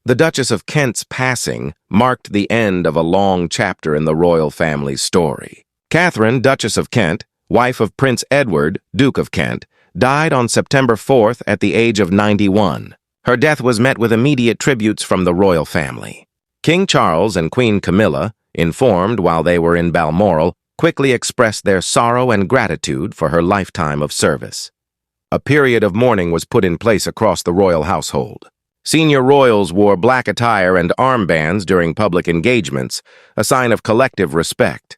The Duchess of Kent's passing marked the end of a long chapter in the royal family's story. Catherine, Duchess of Kent, wife of Prince Edward, Duke of Kent, died on September 4th at the age of 91. Her death was met with immediate tributes from the royal family. King Charles and Queen Camilla, informed while they were in Balmoral, quickly expressed their sorrow and gratitude for her lifetime of service. A period of mourning was put in place across the royal household. Senior royals wore black attire and armbands during public engagements, a sign of collective respect.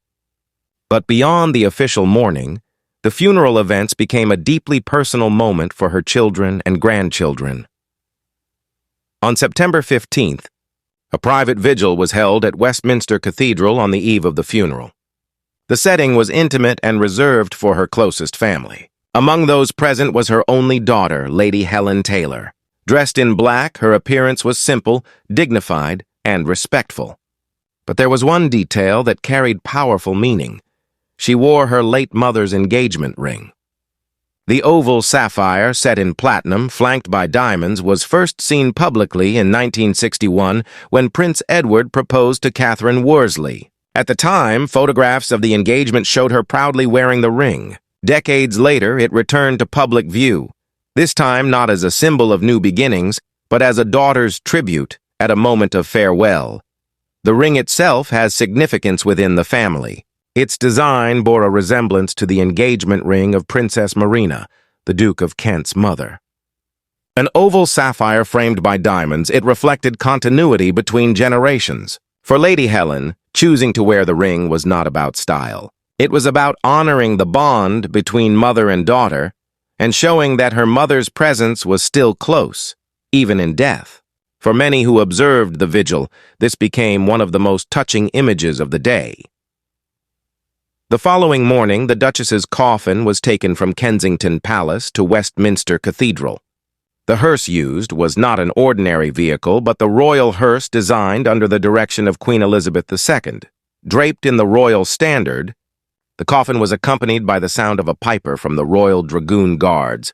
But beyond the official mourning, the funeral events became a deeply personal moment for her children and grandchildren. On September 15th, a private vigil was held at Westminster Cathedral on the eve of the funeral. The setting was intimate and reserved for her closest family. Among those present was her only daughter, Lady Helen Taylor. Dressed in black, her appearance was simple, dignified, and respectful. But there was one detail that carried powerful meaning. She wore her late mother's engagement ring. The oval sapphire, set in platinum, flanked by diamonds, was first seen publicly in 1961 when Prince Edward proposed to Catherine Worsley. At the time, photographs of the engagement showed her proudly wearing the ring. Decades later, it returned to public view, this time not as a symbol of new beginnings, but as a daughter's tribute at a moment of farewell. The ring itself has significance within the family. Its design bore a resemblance to the engagement ring of Princess Marina, the Duke of Kent's mother. An oval sapphire framed by diamonds, it reflected continuity between generations. For Lady Helen, choosing to wear the ring was not about style. It was about honoring the bond between mother and daughter and showing that her mother's presence was still close, even in death. For many who observed the vigil, this became one of the most touching images of the day. The following morning, the Duchess's coffin was taken from Kensington Palace to Westminster Cathedral. The hearse used was not an ordinary vehicle, but the royal hearse designed under the direction of Queen Elizabeth II. Draped in the royal standard, the coffin was accompanied by the sound of a piper from the Royal Dragoon Guards,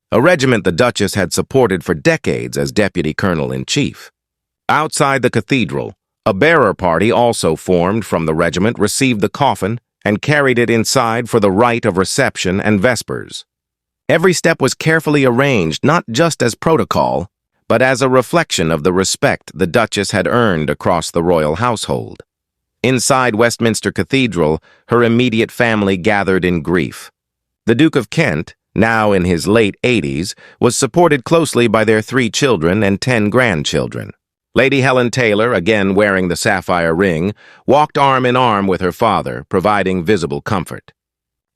a regiment the Duchess had supported for decades as Deputy Colonel-in-Chief. Outside the cathedral, a bearer party also formed from the regiment received the coffin and carried it inside for the rite of reception and vespers. Every step was carefully arranged, not just as protocol, but as a reflection of the respect the Duchess had earned across the royal household. Inside Westminster Cathedral, her immediate family gathered in grief. The Duke of Kent, now in his late 80s, was supported closely by their 3 children and 10 grandchildren. Lady Helen Taylor, again wearing the sapphire ring, walked arm in arm with her father, providing visible comfort.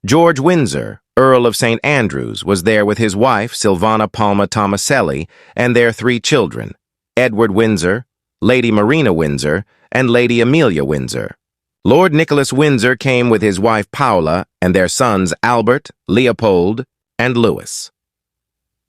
George Windsor, Earl of St. Andrews, was there with his wife, Silvana Palma Tomaselli, and their 3 children, Edward Windsor, Lady Marina Windsor, and Lady Amelia Windsor. Lord Nicholas Windsor came with his wife Paula and their sons Albert, Leopold, and Louis.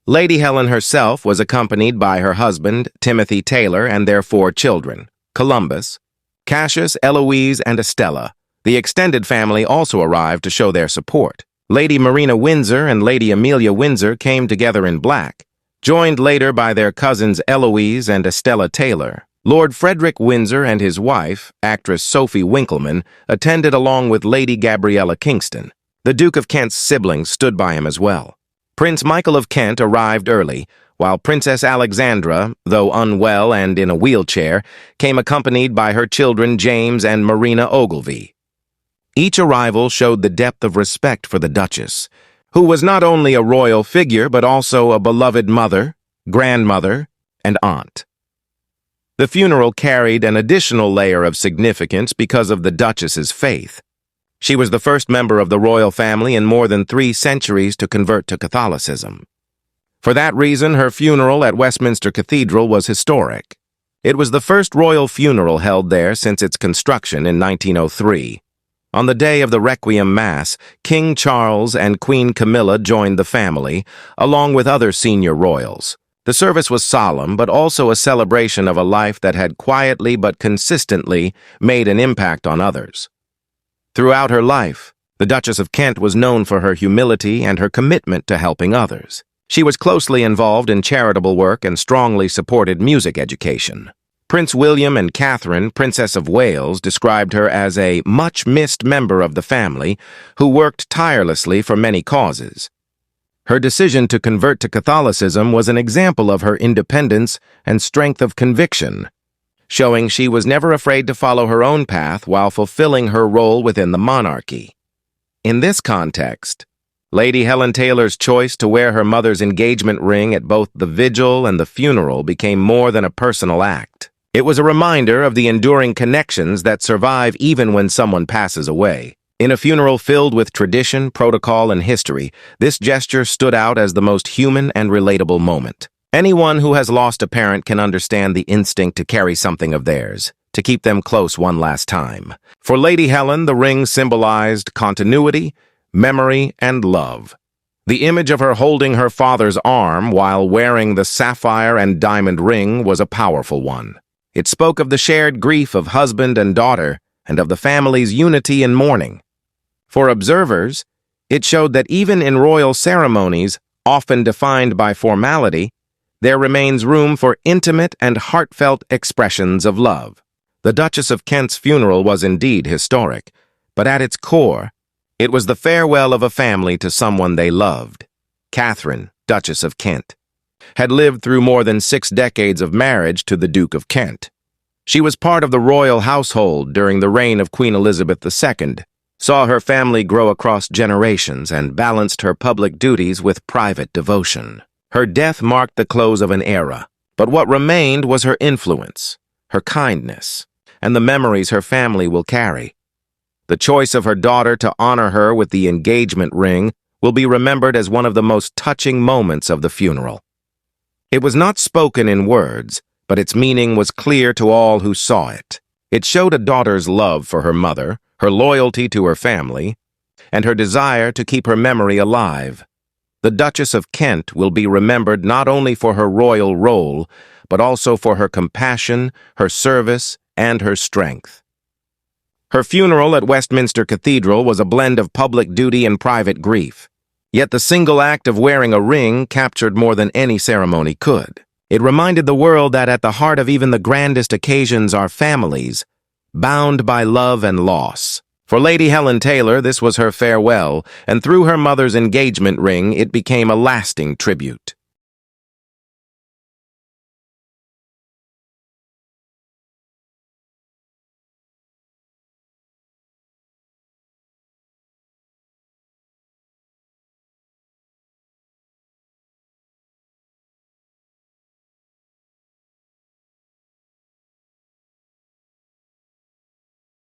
Lady Helen herself was accompanied by her husband, Timothy Taylor, and their 4 children, Columbus, Cassius, Eloise, and Estella. The extended family also arrived to show their support. Lady Marina Windsor and Lady Amelia Windsor came together in black, joined later by their cousins Eloise and Estella Taylor. Lord Frederick Windsor and his wife, actress Sophie Winkleman, attended along with Lady Gabriella Kingston. The Duke of Kent's siblings stood by him as well. Prince Michael of Kent arrived early, while Princess Alexandra, though unwell and in a wheelchair, came accompanied by her children James and Marina Ogilvy. Each arrival showed the depth of respect for the Duchess, who was not only a royal figure but also a beloved mother, grandmother, and aunt. The funeral carried an additional layer of significance because of the Duchess's faith. She was the first member of the royal family in more than 3 centuries to convert to Catholicism. For that reason, her funeral at Westminster Cathedral was historic. It was the first royal funeral held there since its construction in 1903. On the day of the Requiem Mass, King Charles and Queen Camilla joined the family, along with other senior royals. The service was solemn, but also a celebration of a life that had quietly but consistently made an impact on others. Throughout her life, the Duchess of Kent was known for her humility and her commitment to helping others. She was closely involved in charitable work and strongly supported music education. Prince William and Catherine, Princess of Wales, described her as a much-missed member of the family who worked tirelessly for many causes. Her decision to convert to Catholicism was an example of her independence and strength of conviction, showing she was never afraid to follow her own path while fulfilling her role within the monarchy. In this context, Lady Helen Taylor's choice to wear her mother's engagement ring at both the vigil and the funeral became more than a personal act. It was a reminder of the enduring connections that survive even when someone passes away. In a funeral filled with tradition, protocol, and history, this gesture stood out as the most human and relatable moment. Anyone who has lost a parent can understand the instinct to carry something of theirs, to keep them close one last time. For Lady Helen, the ring symbolized continuity, memory, and love. The image of her holding her father's arm while wearing the sapphire and diamond ring was a powerful one. It spoke of the shared grief of husband and daughter and of the family's unity in mourning. For observers, it showed that even in royal ceremonies, often defined by formality, there remains room for intimate and heartfelt expressions of love. The Duchess of Kent's funeral was indeed historic, but at its core, it was the farewell of a family to someone they loved. Catherine, Duchess of Kent, had lived through more than 6 decades of marriage to the Duke of Kent. She was part of the royal household during the reign of Queen Elizabeth II, saw her family grow across generations, and balanced her public duties with private devotion. Her death marked the close of an era, but what remained was her influence, her kindness, and the memories her family will carry. The choice of her daughter to honor her with the engagement ring will be remembered as one of the most touching moments of the funeral. It was not spoken in words, but its meaning was clear to all who saw it. It showed a daughter's love for her mother, her loyalty to her family, and her desire to keep her memory alive. The Duchess of Kent will be remembered not only for her royal role, but also for her compassion, her service, and her strength. Her funeral at Westminster Cathedral was a blend of public duty and private grief. Yet the single act of wearing a ring captured more than any ceremony could. It reminded the world that at the heart of even the grandest occasions are families, bound by love and loss. For Lady Helen Taylor, this was her farewell, and through her mother's engagement ring, it became a lasting tribute.